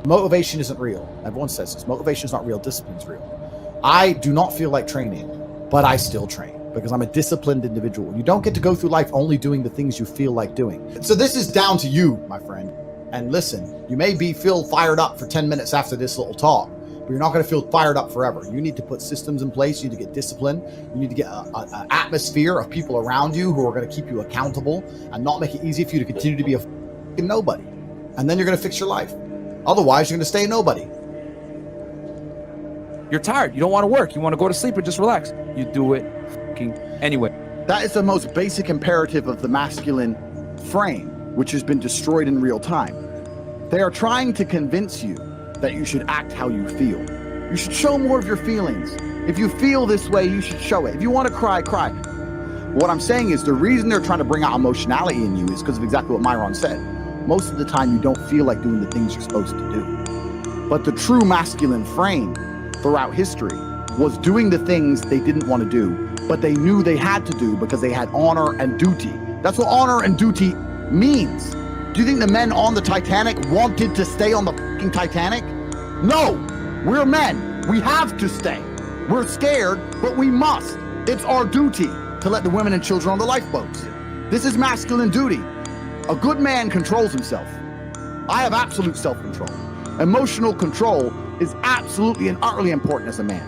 Motivation isn't real. Everyone says this. Motivation is not real. Discipline is real. I do not feel like training, but I still train because I'm a disciplined individual. You don't get to go through life only doing the things you feel like doing. So this is down to you, my friend. And listen, you may feel fired up for 10 minutes after this little talk, but you're not going to feel fired up forever. You need to put systems in place. You need to get discipline. You need to get an atmosphere of people around you who are going to keep you accountable and not make it easy for you to continue to be a fucking nobody. And then you're going to fix your life. Otherwise, you're going to stay a nobody. You're tired. You don't want to work. You want to go to sleep and just relax. You do it anyway. That is the most basic imperative of the masculine frame, which has been destroyed in real time. They are trying to convince you that you should act how you feel. You should show more of your feelings. If you feel this way, you should show it. If you want to cry, cry. What I'm saying is the reason they're trying to bring out emotionality in you is because of exactly what Myron said. Most of the time, you don't feel like doing the things you're supposed to do. But the true masculine frame throughout history was doing the things they didn't want to do, but they knew they had to do because they had honor and duty. That's what honor and duty means. Do you think the men on the Titanic wanted to stay on the fucking Titanic? No, we're men. We have to stay. We're scared, but we must. It's our duty to let the women and children on the lifeboats. This is masculine duty. A good man controls himself. I have absolute self-control. Emotional control is absolutely and utterly important as a man.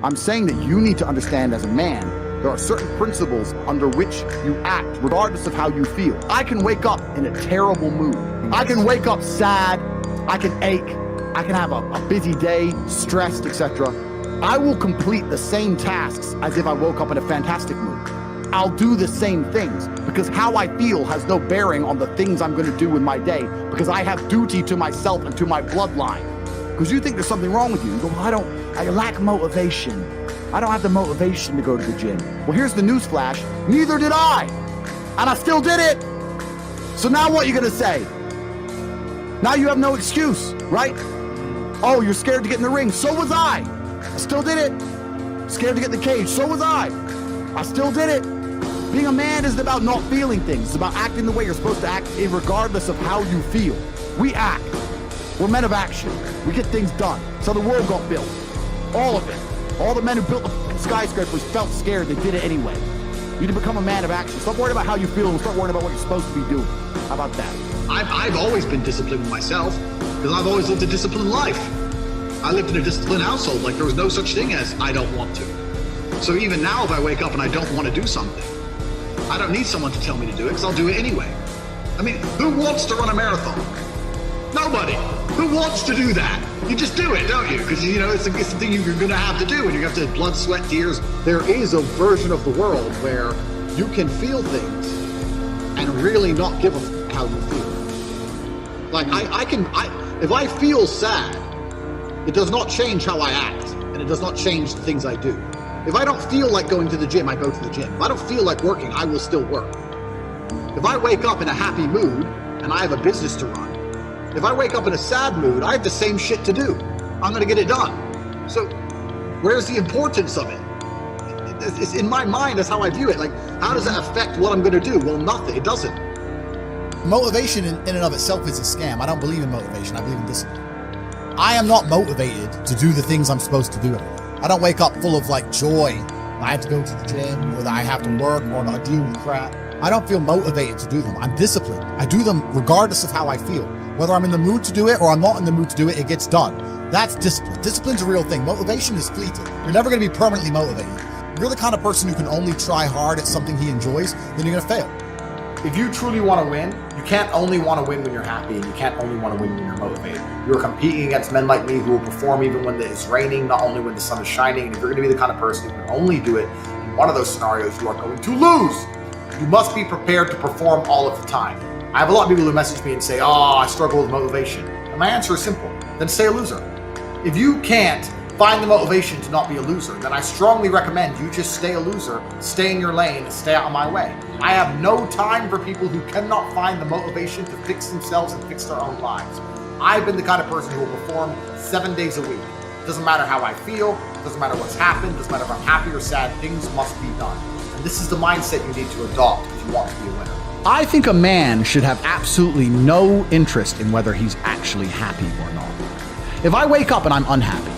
I'm saying that you need to understand as a man, there are certain principles under which you act, regardless of how you feel. I can wake up in a terrible mood. I can wake up sad. I can ache. I can have a busy day, stressed, etc. I will complete the same tasks as if I woke up in a fantastic mood. I'll do the same things because how I feel has no bearing on the things I'm going to do with my day because I have duty to myself and to my bloodline. Because you think there's something wrong with you. You go, well, I lack motivation. I don't have the motivation to go to the gym. Well, here's the news flash. Neither did I. And I still did it. So now what are you going to say? Now you have no excuse, right? Oh, you're scared to get in the ring. So was I. I still did it. Scared to get in the cage. So was I. I still did it. Being a man isn't about not feeling things. It's about acting the way you're supposed to act regardless of how you feel. We act. We're men of action. We get things done. So the world got built. All of it. All the men who built the skyscrapers felt scared. They did it anyway. You need to become a man of action. Stop worrying about how you feel and start worrying about what you're supposed to be doing. How about that? I've always been disciplined myself because I've always lived a disciplined life. I lived in a disciplined household. Like there was no such thing as I don't want to. So even now, if I wake up and I don't want to do something, I don't need someone to tell me to do it because I'll do it anyway. I mean, who wants to run a marathon? Nobody. Who wants to do that? You just do it, don't you? Because, you know, it's the thing you're going to have to do, and you have to blood, sweat, tears. There is a version of the world where you can feel things and really not give a f how you feel. Like, if I feel sad, it does not change how I act, and it does not change the things I do. If I don't feel like going to the gym, I go to the gym. If I don't feel like working, I will still work. If I wake up in a happy mood and I have a business to run, if I wake up in a sad mood, I have the same shit to do. I'm going to get it done. So where's the importance of it? It's in my mind, that's how I view it. Like, how does that affect what I'm going to do? Well, nothing. It doesn't. Motivation in and of itself is a scam. I don't believe in motivation. I believe in discipline. I am not motivated to do the things I'm supposed to do every day. I don't wake up full of like joy. I have to go to the gym, or that I have to work, or not deal with crap. I don't feel motivated to do them. I'm disciplined. I do them regardless of how I feel. Whether I'm in the mood to do it or I'm not in the mood to do it, it gets done. That's discipline. Discipline's a real thing. Motivation is fleeting. You're never going to be permanently motivated. If you're the kind of person who can only try hard at something he enjoys, then you're going to fail. If you truly want to win, you can't only want to win when you're happy, and you can't only want to win when you're motivated. You're competing against men like me who will perform even when it's raining, not only when the sun is shining. And if you're going to be the kind of person who can only do it in one of those scenarios, you are going to lose. You must be prepared to perform all of the time. I have a lot of people who message me and say, oh, I struggle with motivation. And my answer is simple. Then stay a loser. If you can't find the motivation to not be a loser, then I strongly recommend you just stay a loser, stay in your lane, and stay out of my way. I have no time for people who cannot find the motivation to fix themselves and fix their own lives. I've been the kind of person who will perform 7 days a week. It doesn't matter how I feel, it doesn't matter what's happened, it doesn't matter if I'm happy or sad, things must be done. And this is the mindset you need to adopt if you want to be a winner. I think a man should have absolutely no interest in whether he's actually happy or not. If I wake up and I'm unhappy,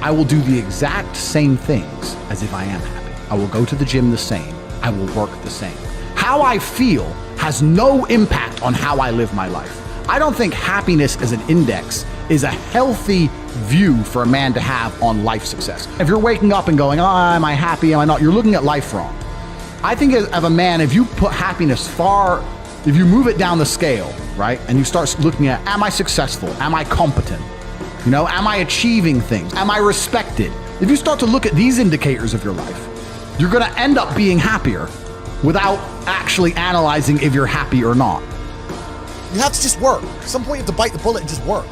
I will do the exact same things as if I am happy. I will go to the gym the same. I will work the same. How I feel has no impact on how I live my life. I don't think happiness as an index is a healthy view for a man to have on life success. If you're waking up and going, oh, am I happy, am I not? You're looking at life wrong. I think as a man, if you put happiness if you move it down the scale, right? And you start looking at, am I successful? Am I competent? You know, am I achieving things? Am I respected? If you start to look at these indicators of your life, you're gonna end up being happier without actually analyzing if you're happy or not. You have to just work. At some point you have to bite the bullet and just work.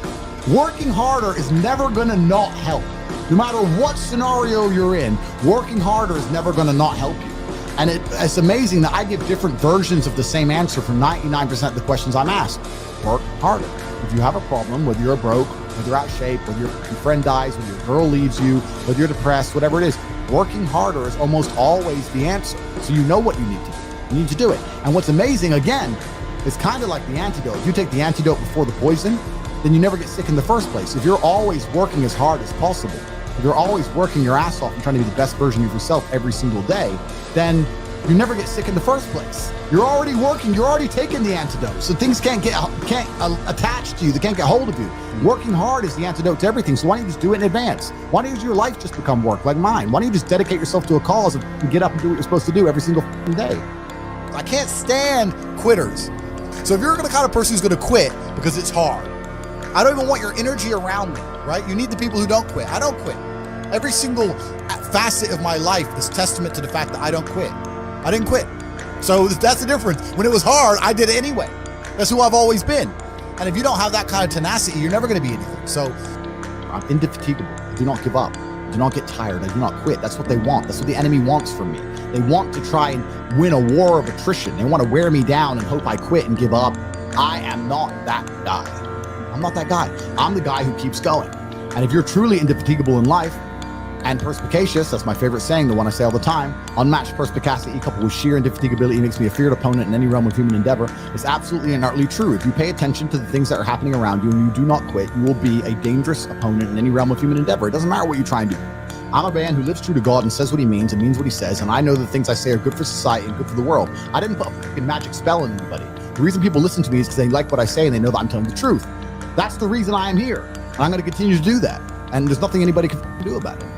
Working harder is never gonna not help. No matter what scenario you're in, working harder is never gonna not help you. And it's amazing that I give different versions of the same answer for 99% of the questions I'm asked. Work harder. If you have a problem, whether you're broke, whether you're out of shape, whether your friend dies, whether your girl leaves you, whether you're depressed, whatever it is, working harder is almost always the answer. So you know what you need to do. You need to do it. And what's amazing, again, is kind of like the antidote. If you take the antidote before the poison, then you never get sick in the first place. If you're always working as hard as possible, if you're always working your ass off and trying to be the best version of yourself every single day, then you never get sick in the first place. You're already working, you're already taking the antidote. So things can't attach to you, they can't get hold of you. Working hard is the antidote to everything. So why don't you just do it in advance? Why don't your life just become work like mine? Why don't you just dedicate yourself to a cause and get up and do what you're supposed to do every single day? I can't stand quitters. So if you're the kind of person who's gonna quit because it's hard, I don't even want your energy around me, right? You need the people who don't quit. I don't quit. Every single facet of my life is testament to the fact that I don't quit. I didn't quit. So that's the difference. When it was hard, I did it anyway. That's who I've always been. And if you don't have that kind of tenacity, you're never gonna be anything. So I'm indefatigable. I do not give up. I do not get tired. I do not quit. That's what they want. That's what the enemy wants from me. They want to try and win a war of attrition. They want to wear me down and hope I quit and give up. I am not that guy. I'm not that guy. I'm the guy who keeps going. And if you're truly indefatigable in life and perspicacious, that's my favorite saying, the one I say all the time, unmatched perspicacity coupled with sheer indefatigability makes me a feared opponent in any realm of human endeavor. It's absolutely and utterly true. If you pay attention to the things that are happening around you and you do not quit, you will be a dangerous opponent in any realm of human endeavor. It doesn't matter what you try and do. I'm a man who lives true to God and says what he means and means what he says, and I know the things I say are good for society and good for the world. I didn't put a fucking magic spell on anybody. The reason people listen to me is because they like what I say and they know that I'm telling the truth. That's the reason I am here. And I'm going to continue to do that. And there's nothing anybody can do about it.